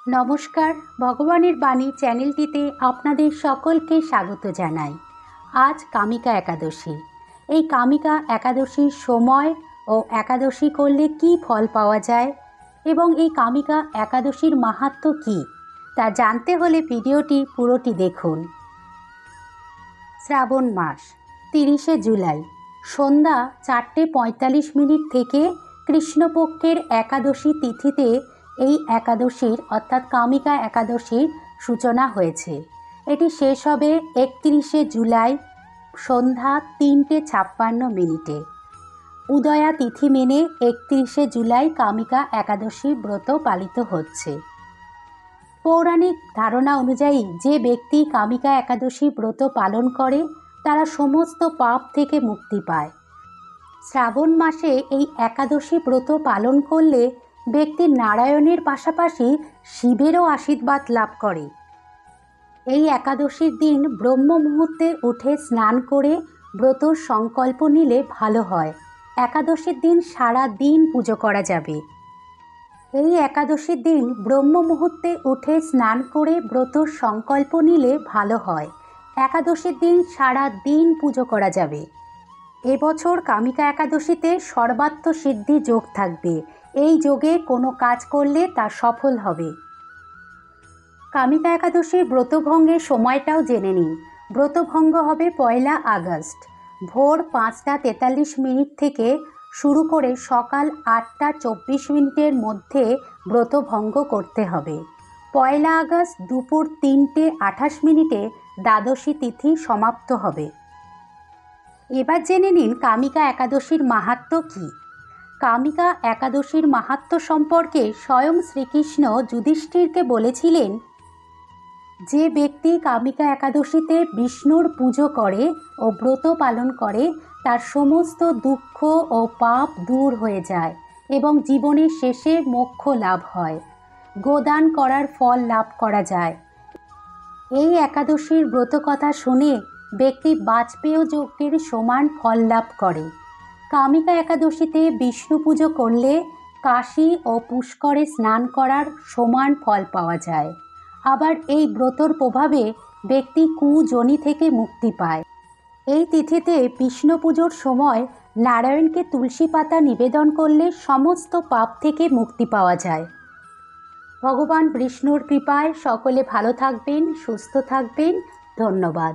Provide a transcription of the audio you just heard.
নমস্কার, ভগবানের বাণী চ্যানেলটিতে আপনাদের সকলকে স্বাগত জানাই। আজ কামিকা একাদশী। এই কামিকা একাদশীর সময় ও একাদশী করলে কি ফল পাওয়া যায় এবং এই কামিকা একাদশীর মাহাত্ম্য কী তা জানতে হলে ভিডিওটি পুরোটি দেখুন। শ্রাবণ মাস 30শে জুলাই সন্ধ্যা 4:45 থেকে কৃষ্ণপক্ষের একাদশী তিথিতে এই একাদশীর অর্থাৎ কামিকা একাদশীর সূচনা হয়েছে। এটি শেষ হবে 31শে জুলাই সন্ধ্যা 3:56 উদয়া তিথি মেনে 31শে জুলাই কামিকা একাদশী ব্রত পালিত হচ্ছে। পৌরাণিক ধারণা অনুযায়ী যে ব্যক্তি কামিকা একাদশী ব্রত পালন করে তারা সমস্ত পাপ থেকে মুক্তি পায়। শ্রাবণ মাসে এই একাদশী ব্রত পালন করলে ব্যক্তি নারায়ণের পাশাপাশি শিবেরও আশীর্বাদ লাভ করে। এই একাদশীর দিন ব্রহ্ম মুহূর্তে উঠে স্নান করে ব্রতর সংকল্প নিলে ভালো হয়। একাদশীর দিন সারা দিন পুজো করা যাবে। এই একাদশীর দিন ব্রহ্ম মুহূর্তে উঠে স্নান করে ব্রতর সংকল্প নিলে ভালো হয়। একাদশীর দিন সারা দিন পুজো করা যাবে। এবছর কামিকা একাদশীতে সর্বাত্ম সিদ্ধি যোগ থাকবে। এই যোগে কোনো কাজ করলে তা সফল হবে। কামিকা একাদশীর ব্রতভঙ্গের সময়টাও জেনে নিন। ব্রতভঙ্গ হবে 1 আগস্ট ভোর 5:43 থেকে শুরু করে সকাল 8:24 মধ্যে ব্রতভঙ্গ করতে হবে। 1 আগস্ট দুপুর 3:28 দ্বাদশী তিথি সমাপ্ত হবে। এবার জেনে নিন কামিকা একাদশীর মাহাত্ম্য কী। কামিকা একাদশীর মাহাত্ম্য সম্পর্কে স্বয়ং শ্রীকৃষ্ণ যুধিষ্ঠিরকে বলেছিলেন, যে ব্যক্তি কামিকা একাদশীতে বিষ্ণুর পুজো করে ও ব্রত পালন করে তার সমস্ত দুঃখ ও পাপ দূর হয়ে যায় এবং জীবনের শেষে মোক্ষ লাভ হয়। গোদান করার ফল লাভ করা যায়। এই একাদশীর ব্রতকথা শুনে ব্যক্তি বাজপেয় যজ্ঞের সমান ফল লাভ করে। কামিকা একাদশীতে বিষ্ণু পুজো করলে কাশী ও পুষ্করে স্নান করার সমান ফল পাওয়া যায়। আবার এই ব্রতর প্রভাবে ব্যক্তি কুযোনি থেকে মুক্তি পায়। এই তিথিতে বিষ্ণু পুজোর সময় নারায়ণকে তুলসী পাতা নিবেদন করলে সমস্ত পাপ থেকে মুক্তি পাওয়া যায়। ভগবান বিষ্ণুর কৃপায় সকলে ভালো থাকবেন, সুস্থ থাকবেন। ধন্যবাদ।